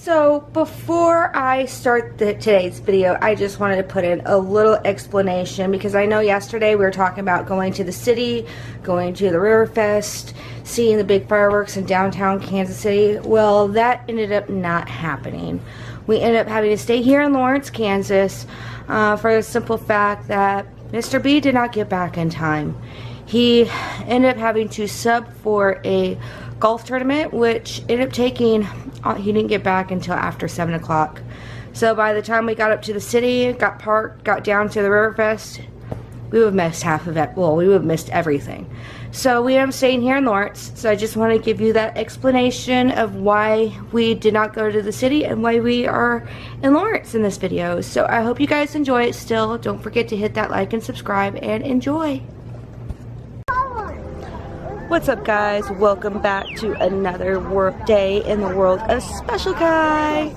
So before I start today's video, I just wanted to put in a little explanation because I know yesterday we were talking about going to the city, going to the River Fest, seeing the big fireworks in downtown Kansas City. Well, that ended up not happening. We ended up having to stay here in Lawrence, Kansas for the simple fact that Mr. B did not get back in time. He ended up having to sub for a golf tournament, which ended up taking, he didn't get back until after 7 o'clock. So by the time we got up to the city, got parked, got down to the Riverfest, we would have missed half of it. Well, we would have missed everything. So we ended up staying here in Lawrence. So I just want to give you that explanation of why we did not go to the city and why we are in Lawrence in this video. So I hope you guys enjoy it still. Don't forget to hit that like and subscribe and enjoy. What's up, guys? Welcome back to another work day in the world of Special Guy.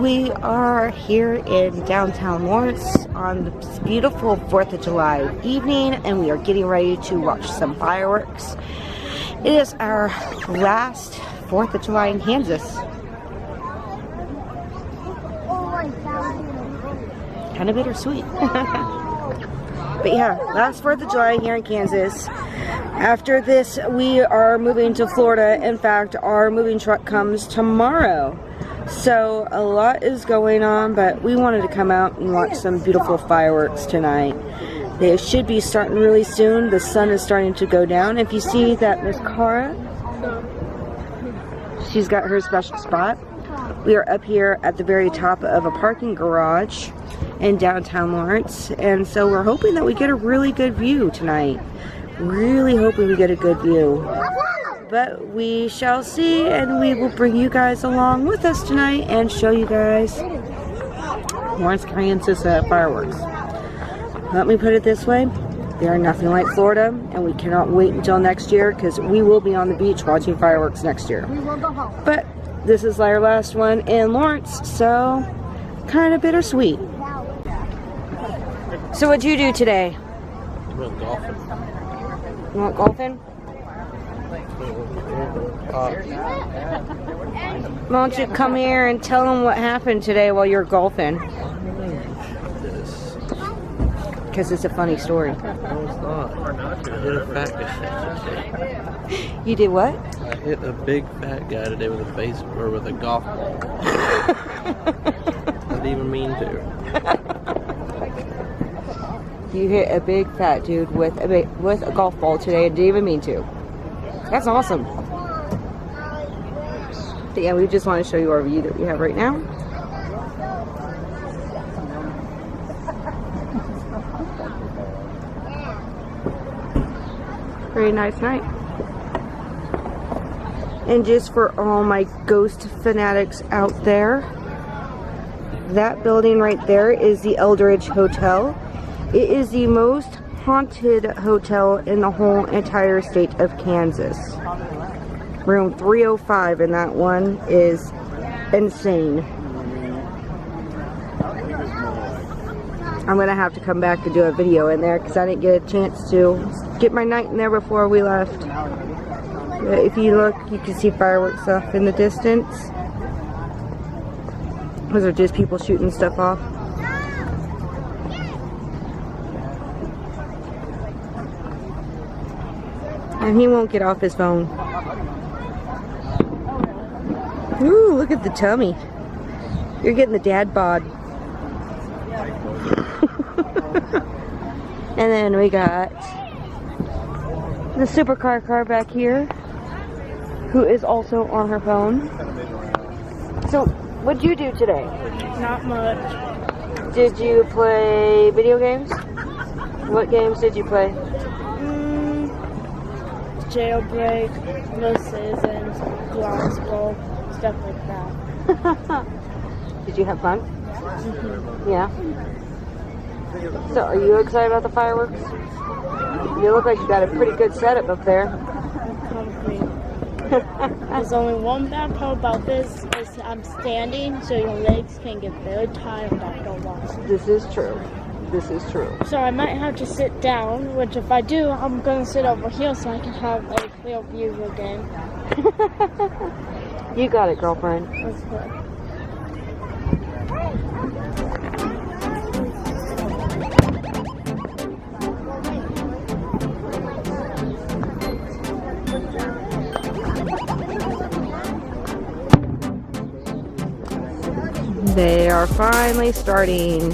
We are here in downtown Lawrence on this beautiful 4th of July evening, and we are getting ready to watch some fireworks. It is our last 4th of July in Kansas. Kind of bittersweet. But yeah, last 4th of July here in Kansas. After this, we are moving to Florida. In fact, our moving truck comes tomorrow. So a lot is going on, but we wanted to come out and watch some beautiful fireworks tonight. They should be starting really soon. The sun is starting to go down. If you see that Miss Cara, she's got her special spot. We are up here at the very top of a parking garage in downtown Lawrence, and so we're hoping that we get a really good view tonight. Really hoping we get a good view, but we shall see, and we will bring you guys along with us tonight and show you guys Lawrence, Kansas fireworks. Let me put it this way, they are nothing like Florida, and we cannot wait until next year because we will be on the beach watching fireworks next year. But this is our last one in Lawrence, so kind of bittersweet. So what'd you do today? Went golfing. You went golfing? Why don't you come here and tell them what happened today while you're golfing? Because it's a funny story. No, it's not. I hit a fat guy. You did what? I hit a big fat guy today with a golf ball. I didn't even mean to. You hit a big fat dude with a golf ball today and didn't even mean to. That's awesome. But yeah, we just want to show you our view that we have right now. Very nice night. And just for all my ghost fanatics out there, that building right there is the Eldridge Hotel. It is the most haunted hotel in the whole entire state of Kansas. Room 305 in that one is insane. I'm going to have to come back and do a video in there because I didn't get a chance to get my night in there before we left. But if you look, you can see fireworks off in the distance. Those are just people shooting stuff off. And he won't get off his phone. Ooh, look at the tummy. You're getting the dad bod. And then we got the supercar car back here, who is also on her phone. So, what'd you do today? Not much. Did you play video games? What games did you play? Jailbreak, No Citizens, Glass Bowl, stuff like that. Did you have fun? Mm-hmm. Yeah. So, are you excited about the fireworks? You look like you got a pretty good setup up there. There's only one bad part about this is I'm standing, so your legs can get very tired after a while. This is true. This is true. So I might have to sit down, which if I do, I'm going to sit over here so I can have a clear view again. You got it, girlfriend. That's good. They are finally starting.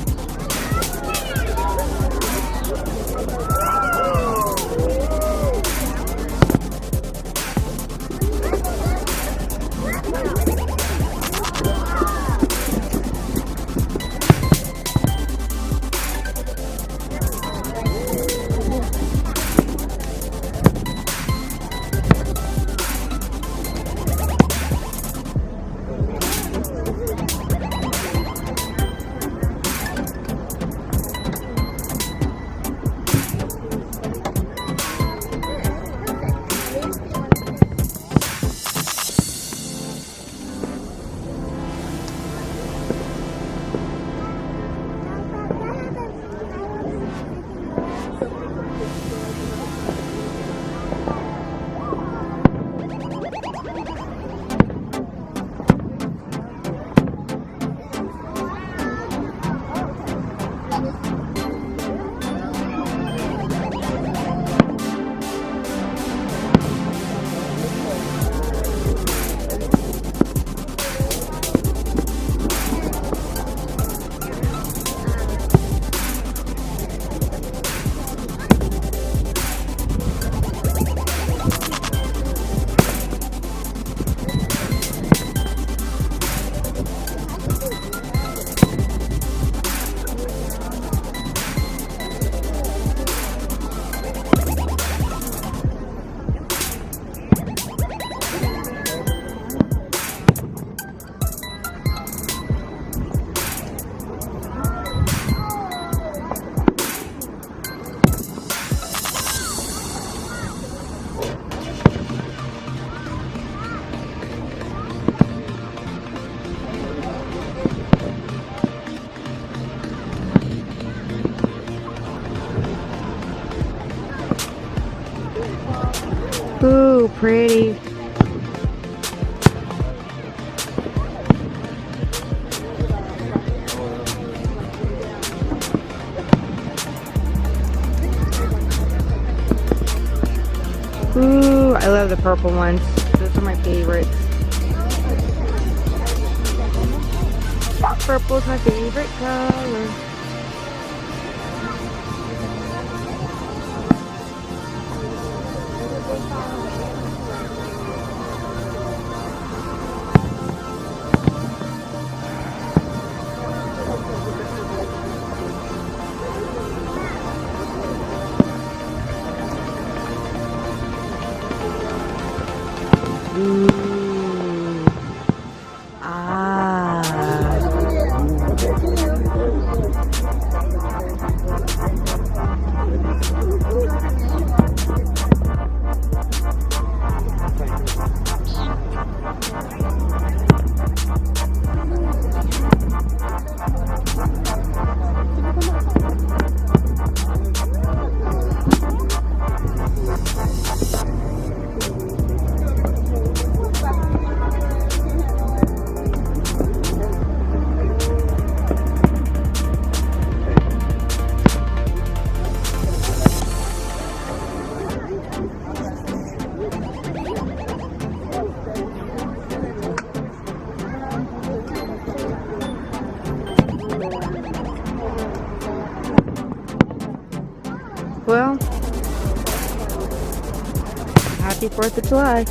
Ooh, pretty. Ooh, I love the purple ones. Those are my favorites. Purple's my favorite color. Ooh. Ah. Well, happy 4th of July.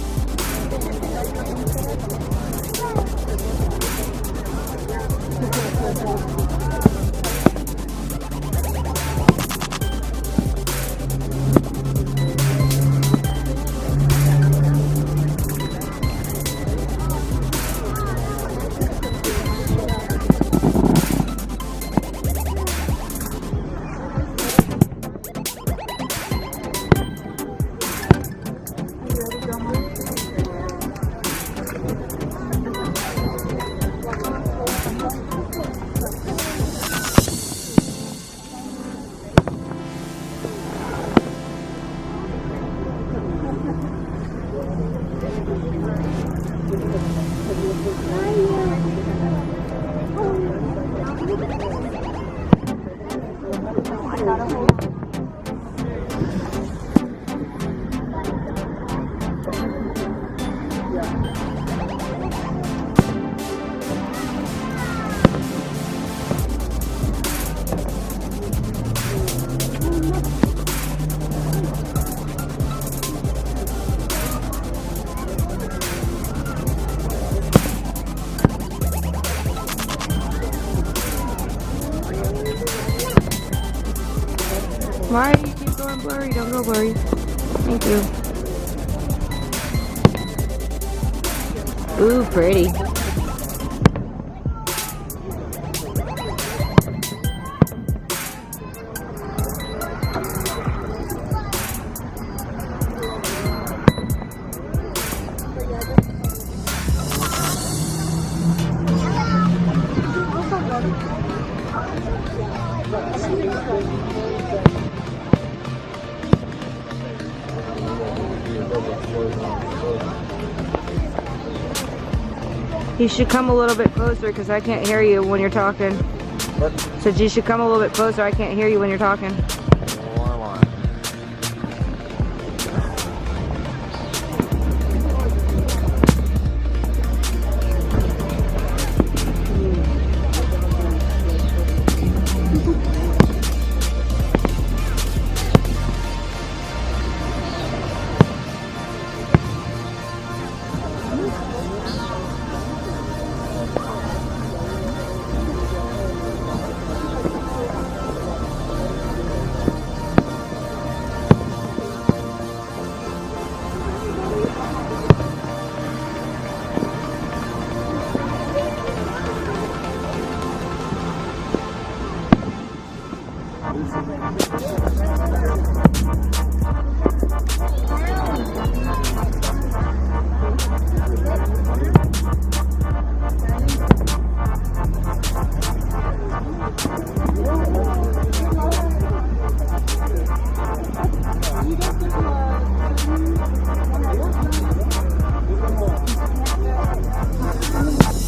Why do you keep going blurry? Don't go blurry. Thank you. Ooh, pretty. You should come a little bit closer because I can't hear you when you're talking. What? Said you should come a little bit closer. I can't hear you when you're talking. Why am I?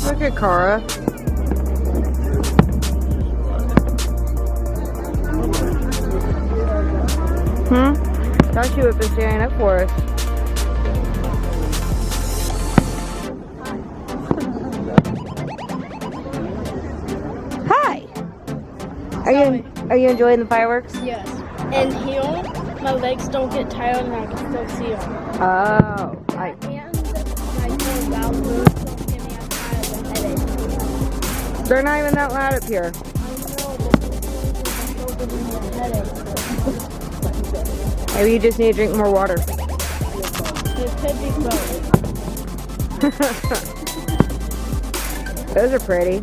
Look at Cara. Thought she would have been standing up for us. Hi. Are you enjoying the fireworks? Yes. And here, my legs don't get tired and I can still see them. Oh, And my whole loud moves don't get me as tired and headache. they're not even that loud up here. I know, but I'm still giving me a headache. Maybe you just need to drink more water. It could be both. Those are pretty.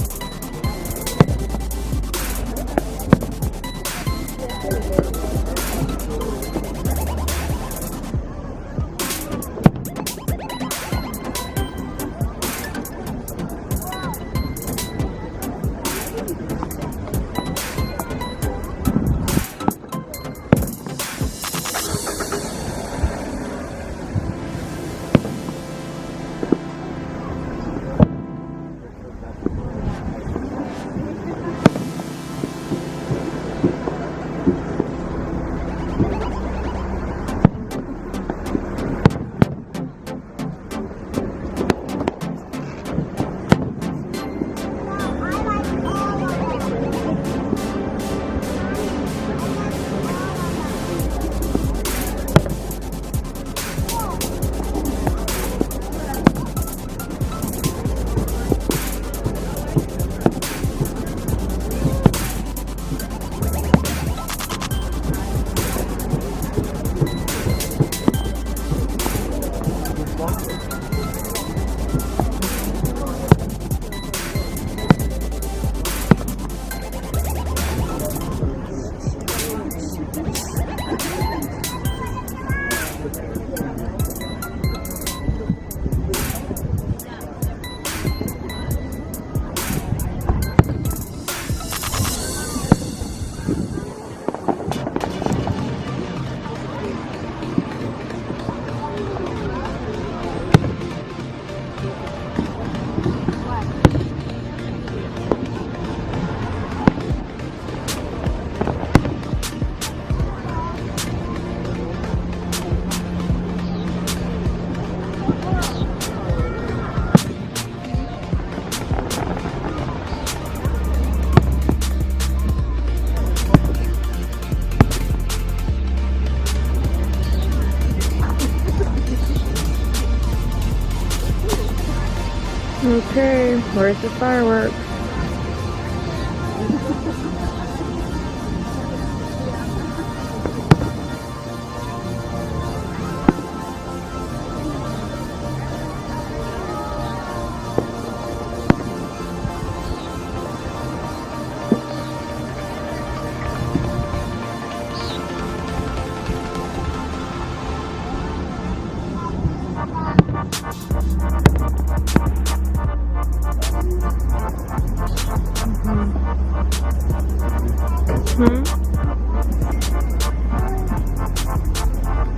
Okay, where's the fireworks?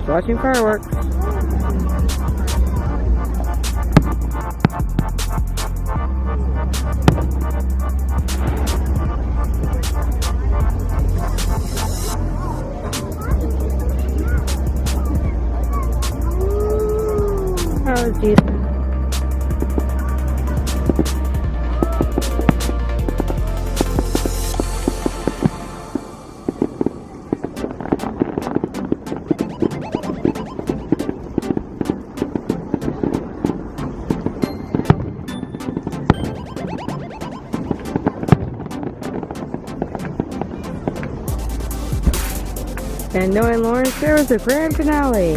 Watching fireworks. Oh, Jesus. And knowing Lawrence, there was a grand finale.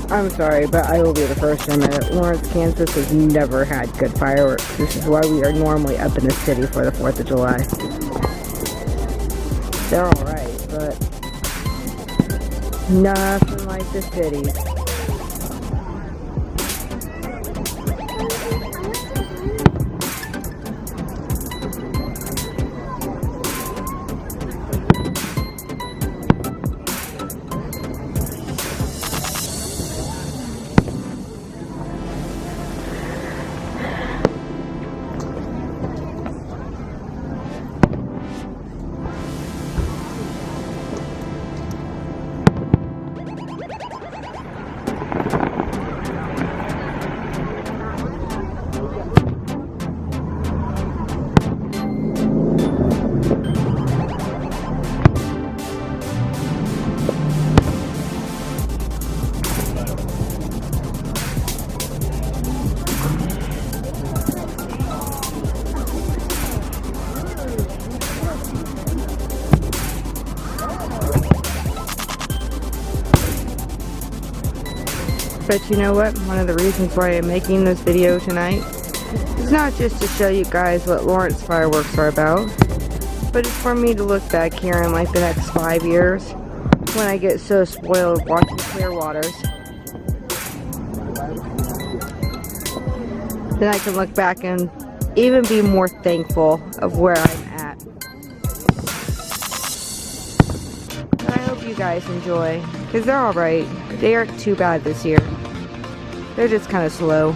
I'm sorry, but I will be the first to admit Lawrence, Kansas has never had good fireworks. This is why we are normally up in the city for the 4th of July. They're alright, but nothing like the city. But you know what? One of the reasons why I'm making this video tonight is not just to show you guys what Lawrence fireworks are about, but it's for me to look back here in like the next 5 years when I get so spoiled watching Clearwaters. Then I can look back and even be more thankful of where I'm at. But I hope you guys enjoy, because they're alright. They aren't too bad this year. They're just kind of slow.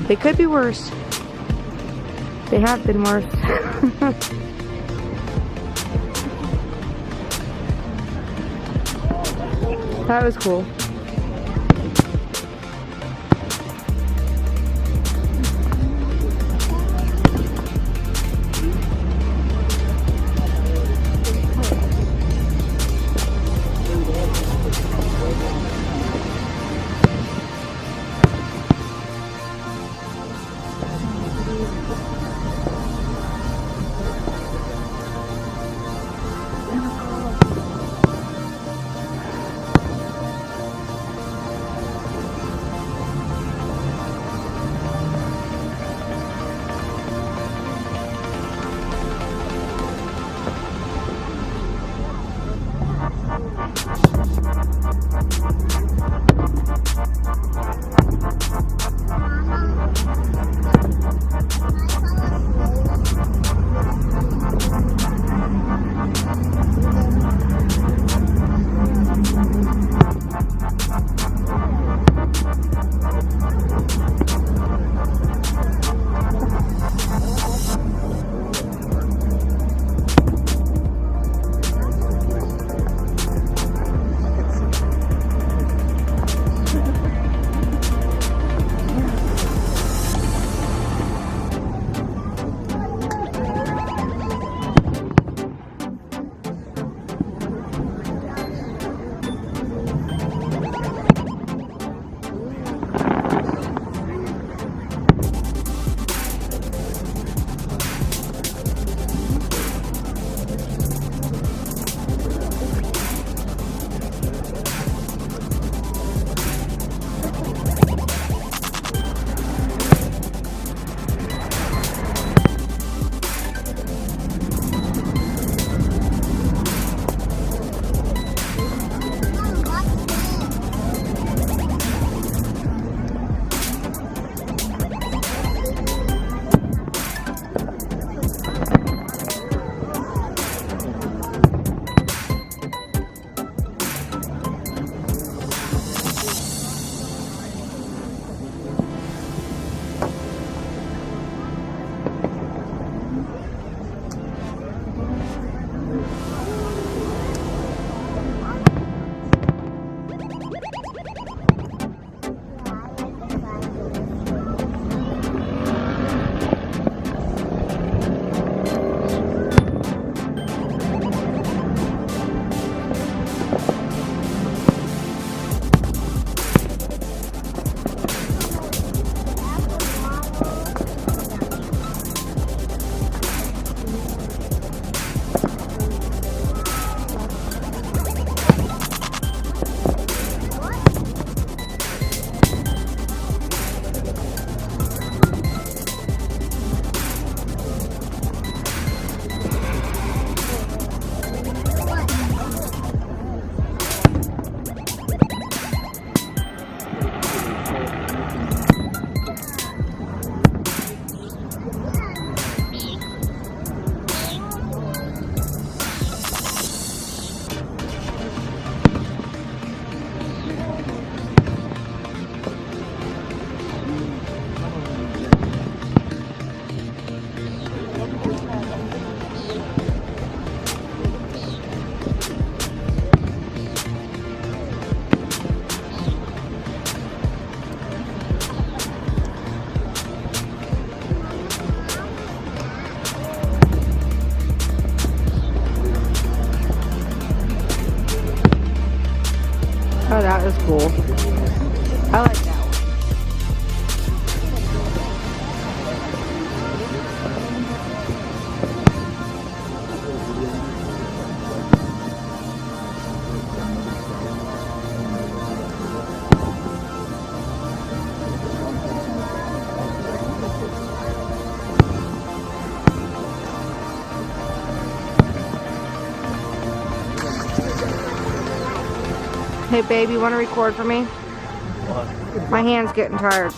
They could be worse. They have been worse. That was cool. cool. I like that one. Hey babe, you want to record for me? What? My hand's getting tired.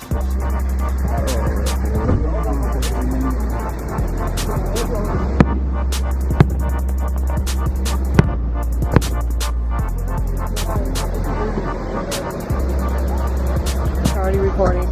Already recording.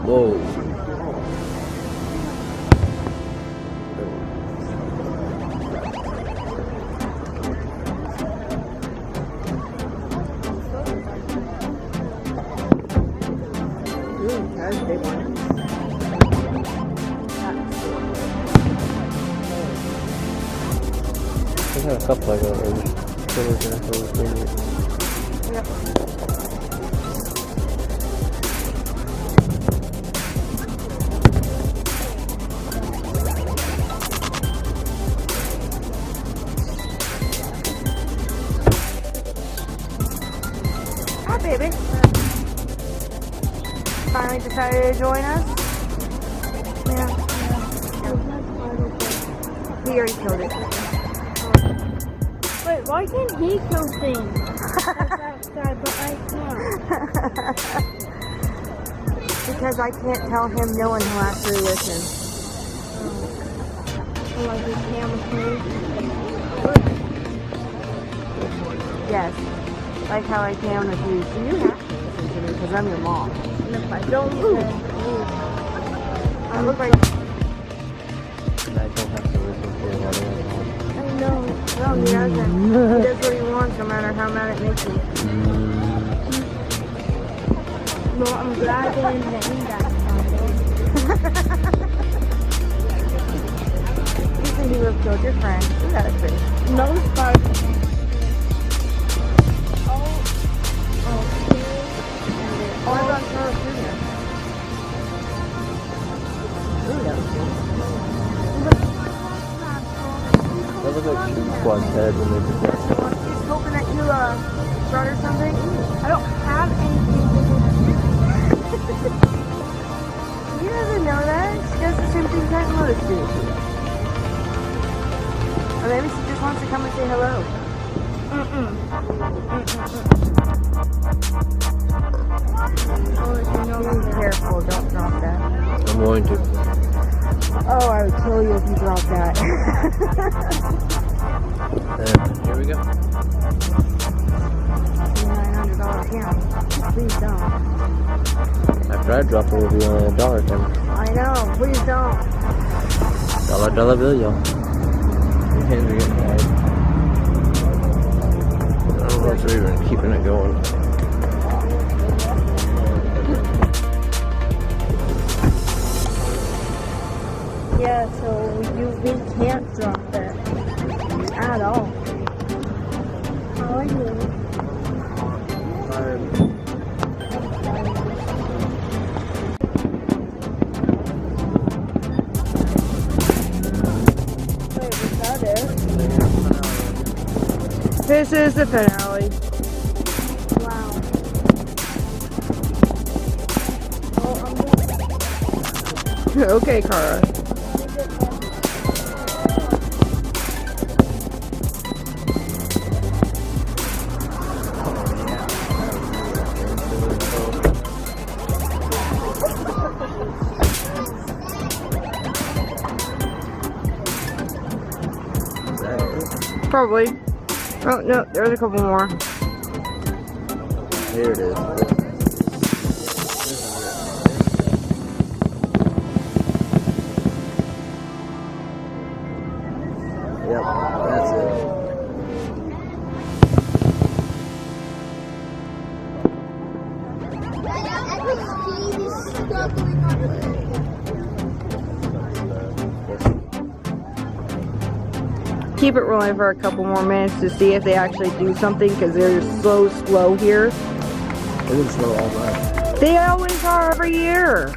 Whoa. That's a big one. I've had a couple like that. Yep. Hi, baby. Finally decided to join us. Yeah. He already killed it. Wait, why can't he kill things? Like that guy, but I can't. Because I can't tell him no and he'll actually listen. Like his camera crew. Yes. Like how I can with you. So you have to listen to me because I'm your mom. And if I don't, I look like... And I don't have to listen to it while I know. No, he doesn't. He does what he wants no matter how mad it makes me. No, I'm glad they didn't name that something. You think he would have killed your friend. You got a face. No scarf. What about Charles Jr.? That looks like two squad's head when they did that. He's hoping that you start or something. I don't have anything to do. He doesn't know that. She does the same thing that Lotus do. Or maybe she just wants to come and say hello. Be careful, don't drop that. I'm going to. Oh, I would kill you if you dropped that. Here we go. $900 account. Please don't. After I drop it, it will be only $1 then. I know, please don't. Dollar bill, y'all. Your hands are getting tired. I don't know if they're even keeping it going. Yeah, so we can't drop it at all. How are you? Wait, was that it? This is the finale. Wow. Oh, I'm gonna Okay, Cara. Probably. Oh, no, there's a couple more. Here it is. Yep, that's it. Keep it rolling for a couple more minutes to see if they actually do something, because they're so slow here. They've been slow all night. They always are every year.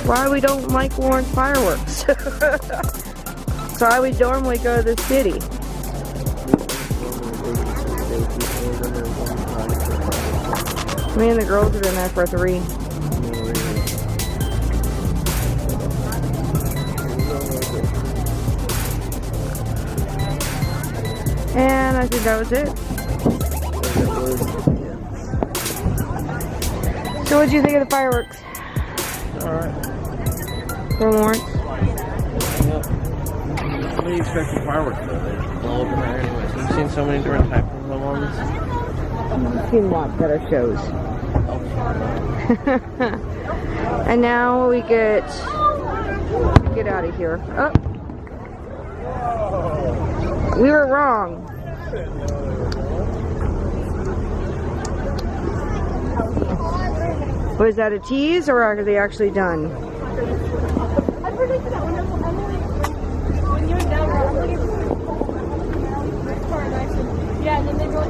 Why we don't like Lawrence Fireworks. So I would normally go to the city. Me and the girls have been there for 3. And I think that was it. So what did you think of the fireworks? Alright. For Lawrence? What do you expect from fireworks though? They all open there anyways. You've seen so many different types of ones. I've seen a lot better shows. And now we get out of here. Oh. We were wrong. Was that a tease, or are they actually done? I predicted that when you're down, I'm looking for yeah, and then they go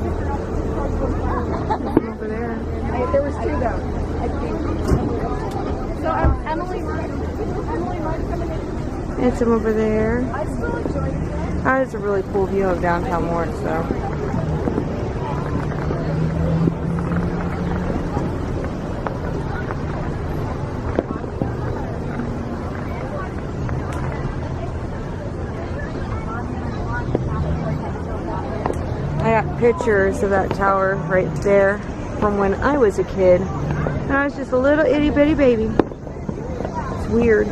Over there. there was 2 though. So Emily might come in. And some over there. I still enjoy it. That is a really cool view of downtown Lawrence, though. I got pictures of that tower right there from when I was a kid. And I was just a little itty bitty baby. It's weird.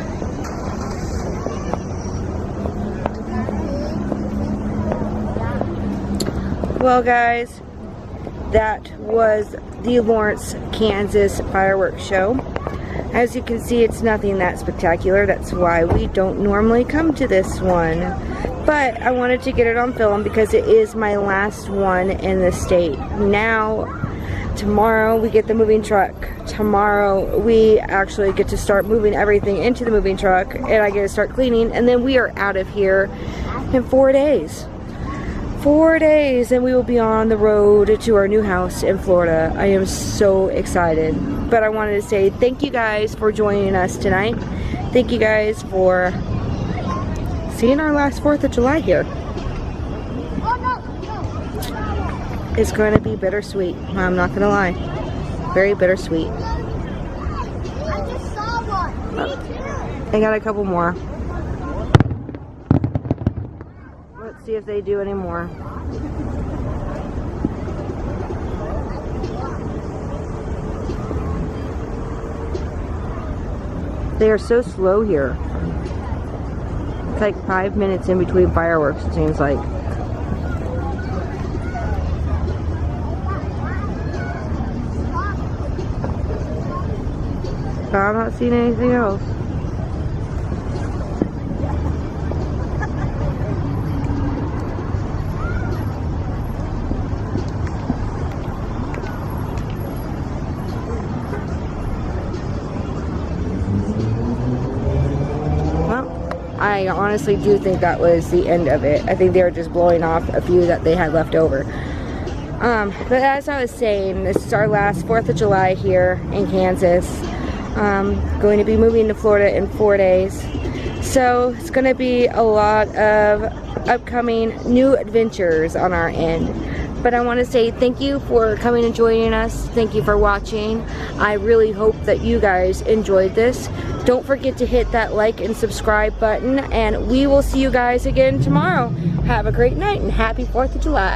Well, guys, that was the Lawrence, Kansas fireworks show. As you can see, it's nothing that spectacular. That's why we don't normally come to this one. But I wanted to get it on film because it is my last one in the state. Now, tomorrow we get the moving truck. Tomorrow we actually get to start moving everything into the moving truck, and I get to start cleaning, and then we are out of here in 4 days. 4 days, and we will be on the road to our new house in Florida. I am so excited. But I wanted to say thank you guys for joining us tonight. Thank you guys for seeing our last 4th of July here. It's going to be bittersweet. I'm not going to lie. Very bittersweet. I just saw one. I got a couple more. Let's see if they do any more. They are so slow here. It's like 5 minutes in between fireworks, it seems like. But I'm not seeing anything else. I I honestly do think that was the end of it. I think they were just blowing off a few that they had left over. But as I was saying, this is our last 4th of July here in Kansas. Going to be moving to Florida in 4 days. So it's going to be a lot of upcoming new adventures on our end. But I want to say thank you for coming and joining us. Thank you for watching. I really hope that you guys enjoyed this. Don't forget to hit that like and subscribe button, and we will see you guys again tomorrow. Have a great night and happy 4th of July.